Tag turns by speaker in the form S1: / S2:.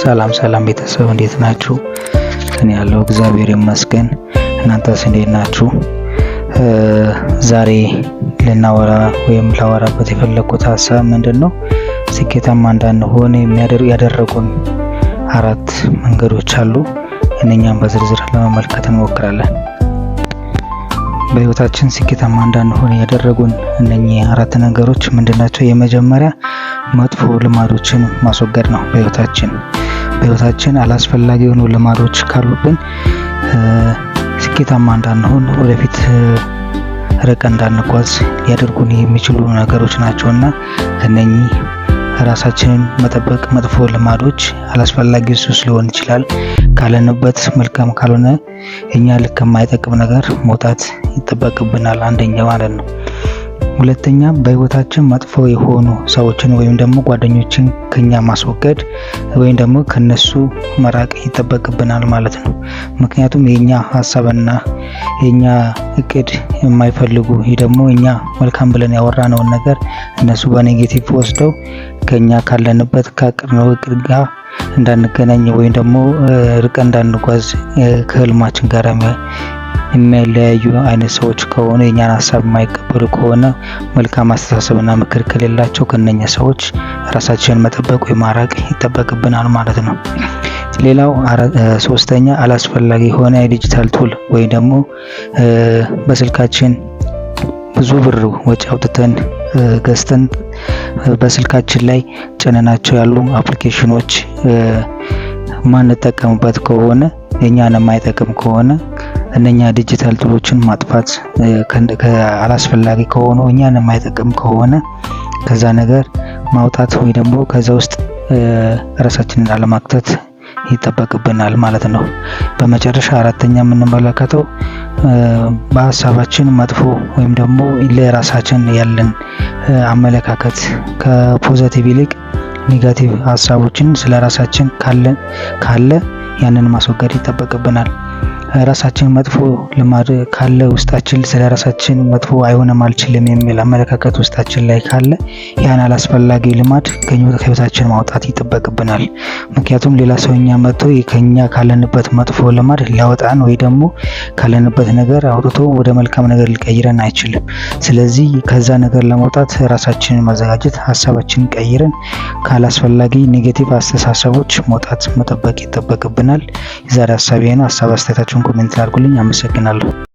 S1: ሰላም ሰላም ቤተሰብ እንዴት ናችሁ? እኔ ያለው እግዚአብሔር ይመስገን። እናንተስ እንዴት ናችሁ? ዛሬ ልናወራ ወይም ላወራበት የፈለኩት ሀሳብ ምንድነው? ስኬታማ እንዳንሆን ያደረጉን 4 መንገዶች አሉ። እነኛም በዝርዝር ለመመልከት እንሞክራለን። በህይወታችን ስኬታማ እንዳንሆን ያደረጉን እነኚህ 4 ነገሮች ምንድናቸው? የመጀመሪያ መጥፎ ልማዶችን ማስወገድ ነው። በህይወታችን አላስፈላጊ የሆኑ ልማዶች ካሉብን ስኬታማ እንዳንሆን ወደፊት ርቀን እንዳንጓዝ ሊያደርጉን የሚችሉ ነገሮች ናቸውና ከነኚህ ራሳችንን መጠበቅ። መጥፎ ልማዶች አላስፈላጊ ሱስ ሊሆን ይችላል። ካለንበት መልካም ካልሆነ እኛ ልክ የማይጠቅም ነገር መውጣት ይጠበቅብናል። አንደኛ ማለት ነው። ሁለተኛ በህይወታችን መጥፎ የሆኑ ሰዎችን ወይም ደግሞ ጓደኞችን ከኛ ማስወገድ ወይም ደግሞ ከነሱ መራቅ ይጠበቅብናል ማለት ነው። ምክንያቱም የኛ ሀሳብና የኛ እቅድ የማይፈልጉ ይህ ደግሞ እኛ መልካም ብለን ያወራነውን ነገር እነሱ በኔጌቲቭ ወስደው ከኛ ካለንበት ካቀድነው እቅድ ጋር እንዳንገናኝ ወይም ደግሞ ርቀን እንዳንጓዝ ከህልማችን ጋር የሚያለያዩ አይነት ሰዎች ከሆነ የኛን ሀሳብ የማይቀበሉ ከሆነ መልካም አስተሳሰብና ምክር ከሌላቸው ከነኛ ሰዎች ራሳችንን መጠበቅ ወይ ማራቅ ይጠበቅብናል ማለት ነው። ሌላው ሶስተኛ አላስፈላጊ የሆነ የዲጂታል ቱል ወይ ደግሞ በስልካችን ብዙ ብር ወጪ አውጥተን ገዝተን በስልካችን ላይ ጭነናቸው ያሉ አፕሊኬሽኖች ማንጠቀምበት ከሆነ የኛን የማይጠቅም ከሆነ እነኛ ዲጂታል ቱሎችን ማጥፋት አላስፈላጊ ከሆኑ እኛን የማይጠቅም ከሆነ ከዛ ነገር ማውጣት ወይ ደግሞ ከዛ ውስጥ ራሳችንን አለማክተት ይጠበቅብናል ማለት ነው። በመጨረሻ አራተኛ የምንመለከተው በሀሳባችን መጥፎ ወይም ደግሞ ለራሳችን ያለን አመለካከት ከፖዚቲቭ ይልቅ ኔጋቲቭ ሀሳቦችን ስለራሳችን ካለ ያንን ማስወገድ ይጠበቅብናል። ራሳችን መጥፎ ልማድ ካለ ውስጣችን ስለራሳችን መጥፎ አይሆንም አልችልም የሚል አመለካከት ውስጣችን ላይ ካለ ያን አላስፈላጊ ልማድ ከህይወታችን ማውጣት ይጠበቅብናል። ምክንያቱም ሌላ ሰውኛ መጥቶ ከኛ ካለንበት መጥፎ ልማድ ሊያወጣን ወይ ደግሞ ካለንበት ነገር አውጥቶ ወደ መልካም ነገር ሊቀይረን አይችልም። ስለዚህ ከዛ ነገር ለማውጣት ራሳችንን ማዘጋጀት፣ ሀሳባችንን ቀይረን ካላስፈላጊ ኔጌቲቭ አስተሳሰቦች መውጣት መጠበቅ ይጠበቅብናል። የዛሬ ሀሳቤ ነው። ሀሳብ አስተያየታችሁን ኮሜንት ላይ አድርጉልኝ። አመሰግናለሁ።